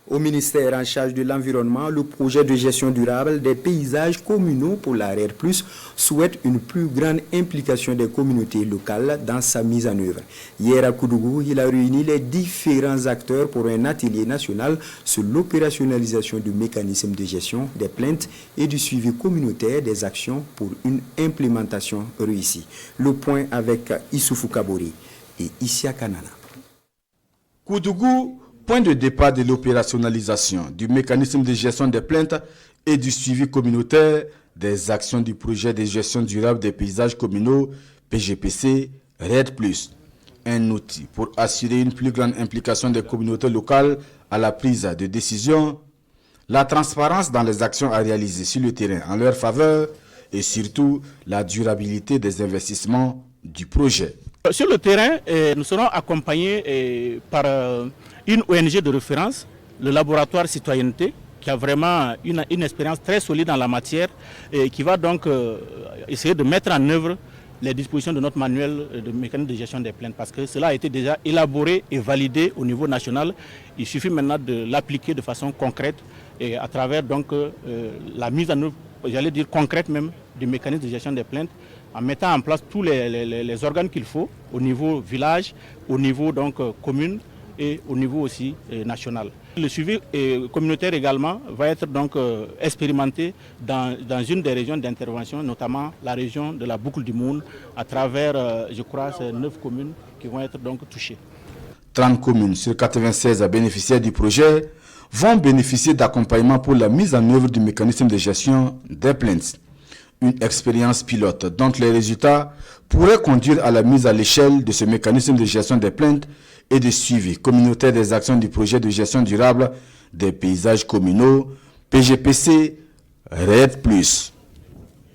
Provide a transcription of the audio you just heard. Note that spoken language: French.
Au ministère en charge de l'environnement, le projet de gestion durable des paysages communaux pour la RER+, souhaite une plus grande implication des communautés locales dans sa mise en œuvre. Hier à Koudougou, il a réuni les différents acteurs pour un atelier national sur l'opérationnalisation du mécanisme de gestion des plaintes et du suivi communautaire des actions pour une implémentation réussie. Le point avec Issoufou Kabori et Issia Kanana. Koudougou, point de départ de l'opérationnalisation du mécanisme de gestion des plaintes et du suivi communautaire des actions du projet de gestion durable des paysages communaux PGPC RED+, un outil pour assurer une plus grande implication des communautés locales à la prise de décision, la transparence dans les actions à réaliser sur le terrain en leur faveur et surtout la durabilité des investissements du projet. Sur le terrain, nous serons accompagnés par une ONG de référence, le laboratoire citoyenneté, qui a vraiment une expérience très solide en la matière et qui va donc essayer de mettre en œuvre les dispositions de notre manuel de mécanisme de gestion des plaintes, parce que cela a été déjà élaboré et validé au niveau national. Il suffit maintenant de l'appliquer de façon concrète et à travers donc la mise en œuvre, j'allais dire concrète même, du mécanisme de gestion des plaintes, en mettant en place tous les organes qu'il faut au niveau village, au niveau donc commune et au niveau aussi national. Le suivi communautaire également va être donc expérimenté dans une des régions d'intervention, notamment la région de la Boucle du Moun, à travers, je crois, ces 9 communes qui vont être donc touchées. 30 communes sur 96 bénéficiaires du projet vont bénéficier d'accompagnement pour la mise en œuvre du mécanisme de gestion des plaintes. Une expérience pilote dont les résultats pourraient conduire à la mise à l'échelle de ce mécanisme de gestion des plaintes et de suivi communautaire des actions du projet de gestion durable des paysages communaux PGPC RED+.